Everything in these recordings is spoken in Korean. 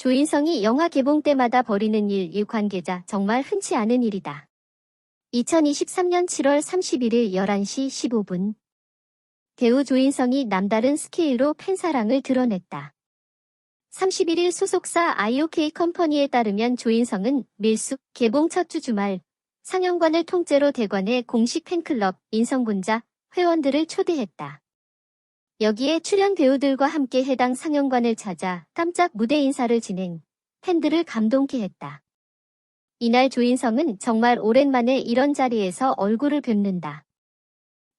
조인성이 영화 개봉 때마다 벌이는 일 관계자 정말 흔치 않은 일이다. 2023년 7월 31일 11시 15분. 배우 조인성이 남다른 스케일로 팬사랑을 드러냈다. 31일 소속사 IOK 컴퍼니에 따르면 조인성은 밀수 개봉 첫 주 주말 상영관을 통째로 대관해 공식 팬클럽 인성군자 회원들을 초대했다. 여기에 출연 배우들과 함께 해당 상영관을 찾아 깜짝 무대 인사를 진행, 팬들을 감동케 했다. 이날 조인성은 정말 오랜만에 이런 자리에서 얼굴을 뵙는다.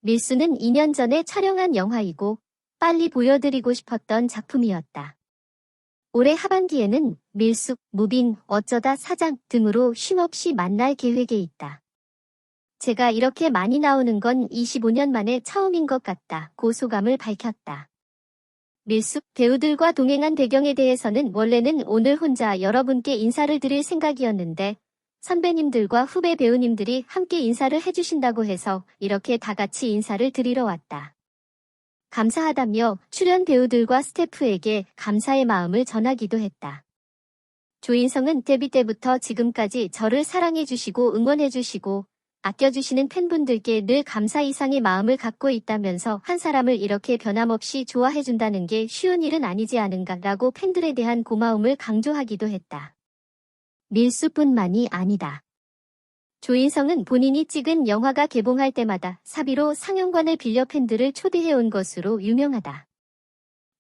밀수는 2년 전에 촬영한 영화이고 빨리 보여드리고 싶었던 작품이었다. 올해 하반기에는 밀수, 무빙, 어쩌다 사장 등으로 쉼없이 만날 계획에 있다. 제가 이렇게 많이 나오는 건 25년 만에 처음인 것 같다고 소감을 밝혔다. 밀수 배우들과 동행한 배경에 대해서는 원래는 오늘 혼자 여러분께 인사를 드릴 생각이었는데 선배님들과 후배 배우님들이 함께 인사를 해주신다고 해서 이렇게 다 같이 인사를 드리러 왔다. 감사하다며 출연 배우들과 스태프에게 감사의 마음을 전하기도 했다. 조인성은 데뷔 때부터 지금까지 저를 사랑해주시고 응원해주시고 아껴주시는 팬분들께 늘 감사 이상의 마음을 갖고 있다면서 한 사람을 이렇게 변함없이 좋아해준다는 게 쉬운 일은 아니지 않은가라고 팬들에 대한 고마움을 강조하기도 했다. 밀수뿐만이 아니다. 조인성은 본인이 찍은 영화가 개봉할 때마다 사비로 상영관을 빌려 팬들을 초대해온 것으로 유명하다.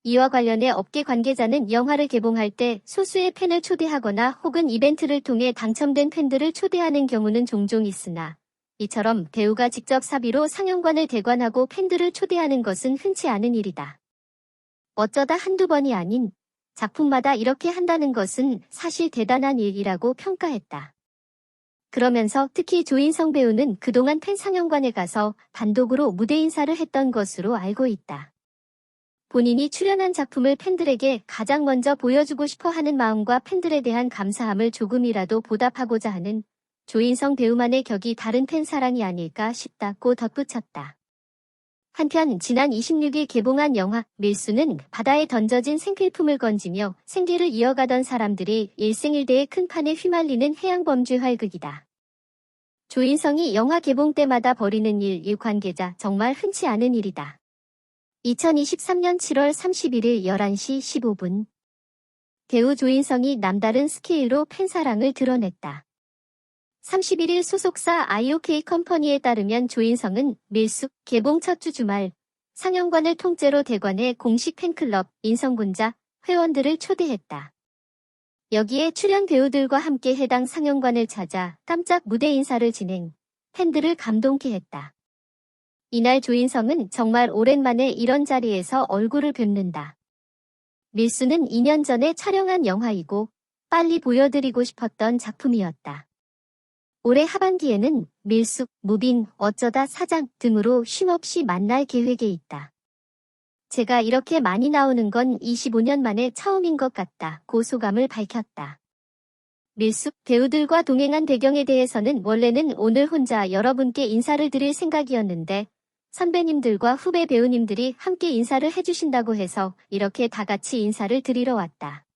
이와 관련해 업계 관계자는 영화를 개봉할 때 소수의 팬을 초대하거나 혹은 이벤트를 통해 당첨된 팬들을 초대하는 경우는 종종 있으나 이처럼 배우가 직접 사비로 상영관을 대관하고 팬들을 초대하는 것은 흔치 않은 일이다. 어쩌다 한두 번이 아닌 작품마다 이렇게 한다는 것은 사실 대단한 일이라고 평가했다. 그러면서 특히 조인성 배우는 그동안 팬 상영관에 가서 단독으로 무대 인사를 했던 것으로 알고 있다. 본인이 출연한 작품을 팬들에게 가장 먼저 보여주고 싶어 하는 마음과 팬들에 대한 감사함을 조금이라도 보답하고자 하는 조인성 배우만의 격이 다른 팬 사랑이 아닐까 싶다고 덧붙였다. 한편 지난 26일 개봉한 영화 밀수는 바다에 던져진 생필품을 건지며 생계를 이어가던 사람들이 일생일대의 큰 판에 휘말리는 해양범죄 활극이다. 조인성이 영화 개봉 때마다 벌이는 일 관계자 정말 흔치 않은 일이다. 2023년 7월 31일 11시 15분. 배우 조인성이 남다른 스케일로 팬사랑을 드러냈다. 31일 소속사 IOK 컴퍼니에 따르면 조인성은 밀수 개봉 첫 주 주말 상영관을 통째로 대관해 공식 팬클럽 인성군자 회원들을 초대했다. 여기에 출연 배우들과 함께 해당 상영관을 찾아 깜짝 무대 인사를 진행, 팬들을 감동케 했다. 이날 조인성은 정말 오랜만에 이런 자리에서 얼굴을 뵙는다. 밀수는 2년 전에 촬영한 영화이고 빨리 보여드리고 싶었던 작품이었다. 올해 하반기에는 밀수, 무빙, 어쩌다 사장 등으로 쉼없이 만날 계획에 있다. 제가 이렇게 많이 나오는 건 25년 만에 처음인 것 같다고 소감을 밝혔다. 밀수 배우들과 동행한 배경에 대해서는 원래는 오늘 혼자 여러분께 인사를 드릴 생각이었는데 선배님들과 후배 배우님들이 함께 인사를 해주신다고 해서 이렇게 다 같이 인사를 드리러 왔다.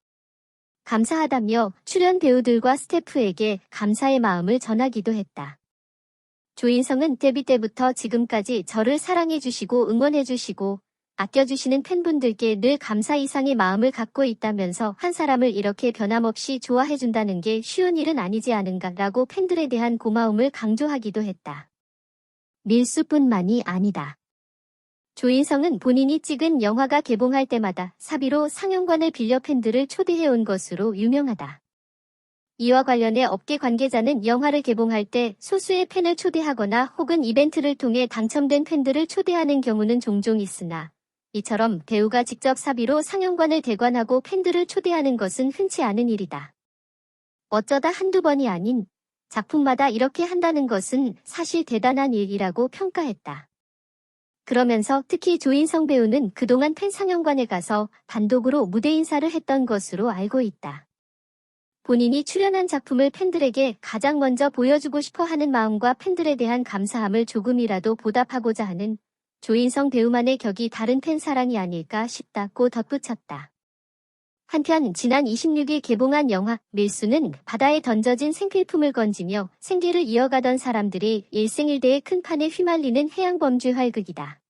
감사하다며 출연 배우들과 스태프에게 감사의 마음을 전하기도 했다. 조인성은 데뷔 때부터 지금까지 저를 사랑해주시고 응원해주시고 아껴주시는 팬분들께 늘 감사 이상의 마음을 갖고 있다면서 한 사람을 이렇게 변함없이 좋아해준다는 게 쉬운 일은 아니지 않은가라고 팬들에 대한 고마움을 강조하기도 했다. 밀수뿐만이 아니다. 조인성은 본인이 찍은 영화가 개봉할 때마다 사비로 상영관을 빌려 팬들을 초대해온 것으로 유명하다. 이와 관련해 업계 관계자는 영화를 개봉할 때 소수의 팬을 초대하거나 혹은 이벤트를 통해 당첨된 팬들을 초대하는 경우는 종종 있으나 이처럼 배우가 직접 사비로 상영관을 대관하고 팬들을 초대하는 것은 흔치 않은 일이다. 어쩌다 한두 번이 아닌 작품마다 이렇게 한다는 것은 사실 대단한 일이라고 평가했다. 그러면서 특히 조인성 배우는 그동안 팬 상영관에 가서 단독으로 무대 인사를 했던 것으로 알고 있다. 본인이 출연한 작품을 팬들에게 가장 먼저 보여주고 싶어 하는 마음과 팬들에 대한 감사함을 조금이라도 보답하고자 하는 조인성 배우만의 격이 다른 팬 사랑이 아닐까 싶다고 덧붙였다. 한편 지난 26일 개봉한 영화 밀수는 바다에 던져진 생필품을 건지며 생계를 이어가던 사람들의 일생일대의 큰 판에 휘말리는 해양범죄 활극이다.